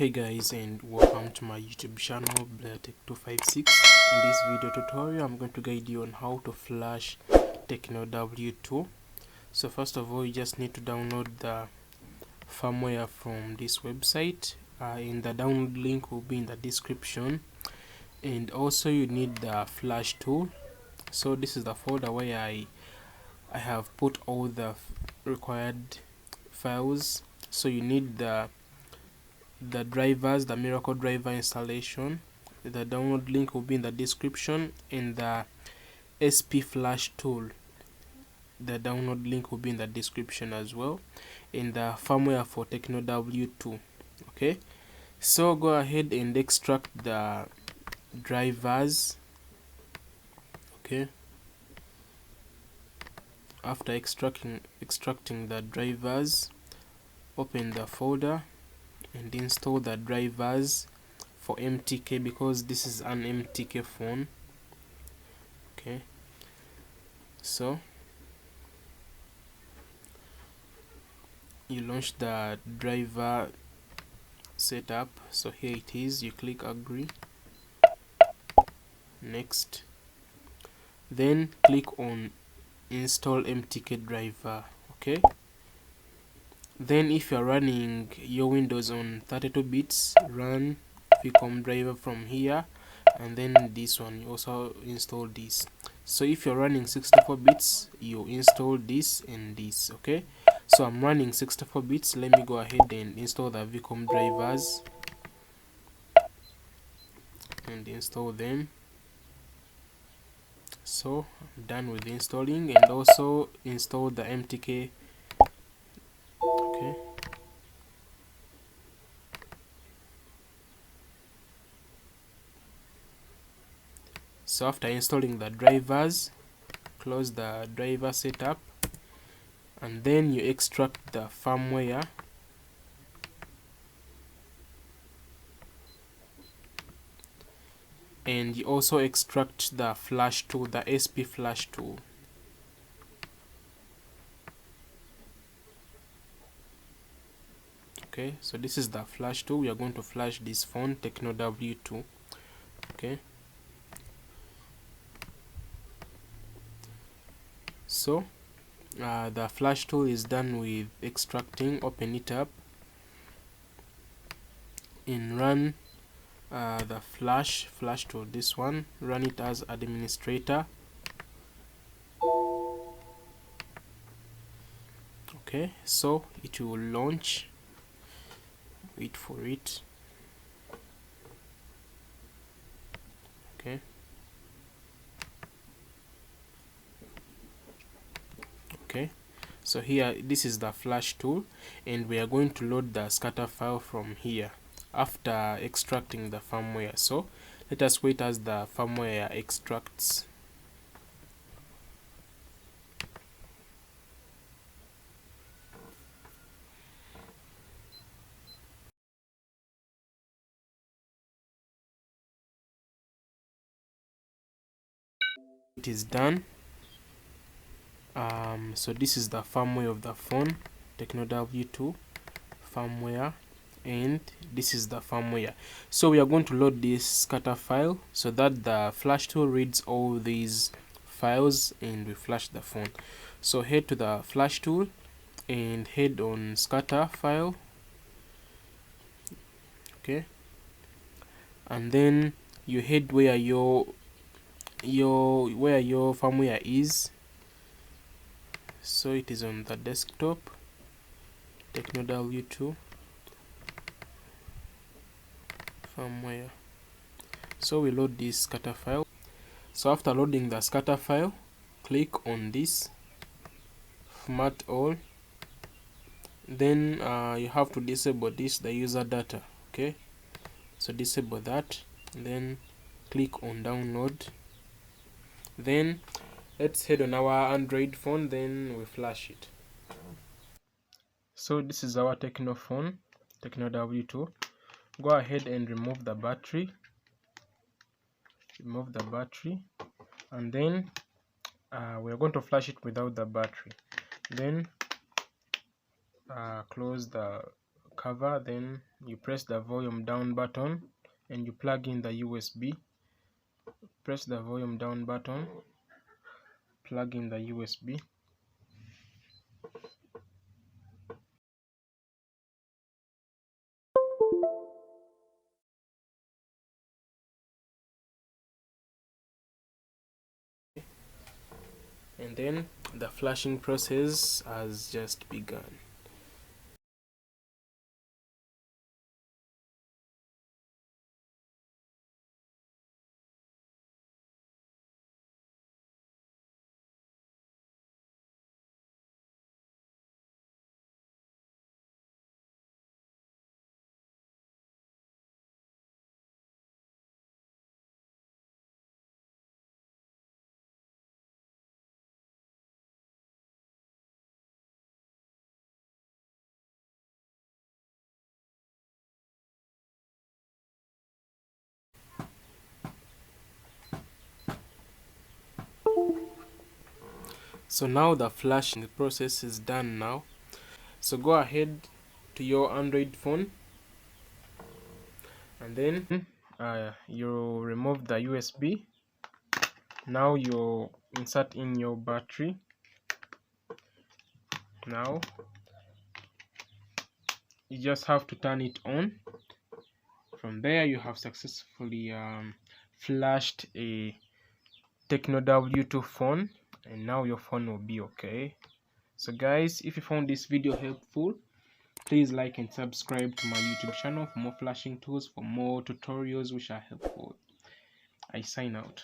Hey guys, and welcome to my YouTube channel Tecno W2. In this video tutorial I'm going to guide you on how to flash Tecno W2. So first of all, you just need to download the firmware from this website, and the download link will be in the description. And also you need the flash tool. So this is the folder where I have put all the required files. So you need the drivers, the miracle driver installation. The download link will be in the description, and the SP flash tool, the download link will be in the description as well, and the firmware for Tecno W2. Okay, so go ahead and extract the drivers. Okay, after extracting the drivers, open the folder and install the drivers for MTK, because this is an MTK phone. Okay, so you launch the driver setup. So here it is, you click agree, next, then click on install MTK driver. Okay, then if you're running your Windows on 32 bits, run VCOM driver from here, and then this one you also install this. So if you're running 64 bits, you install this and this. Okay, so I'm running 64 bits. Let me go ahead and install the VCOM drivers and install them. So I'm done with installing, and also install the MTK. Okay, so after installing the drivers, close the driver setup, and then you extract the firmware. And you also extract the flash tool, the SP flash tool. Okay, so this is the flash tool. We are going to flash this phone, Tecno W2. Okay, so the flash tool is done with extracting. Open it up and run the flash tool, this one. Run it as administrator. Okay, so it will launch. Wait for it. Okay, so here, this is the flash tool, and we are going to load the scatter file from here after extracting the firmware. So let us wait as the firmware extracts. It is done. So this is the firmware of the phone, Tecno W2 firmware, and this is the firmware. So we are going to load this scatter file so that the flash tool reads all these files and we flash the phone. So head to the flash tool and head on scatter file. Okay, and then you head where your firmware is. So it is on the desktop, Tecno W2 firmware. So we load this scatter file. So after loading the scatter file, click on this format all. Then you have to disable this, the user data. Okay, so disable that, then click on download. Then let's head on our Android phone, then we flash it. So this is our Tecno phone, Tecno W2. Go ahead and remove the battery. And then we are going to flash it without the battery. Then close the cover, then you press the volume down button and you plug in the USB. Press the volume down button, plug in the USB. And then the flashing process has just begun. So now the flashing process is done now. So go ahead to your Android phone and then you remove the USB. Now you insert in your battery. Now you just have to turn it on. From there you have successfully flashed a Tecno W2 phone, and now your phone will be okay. So guys, if you found this video helpful, please like and subscribe to my YouTube channel for more flashing tools, for more tutorials which are helpful. I sign out.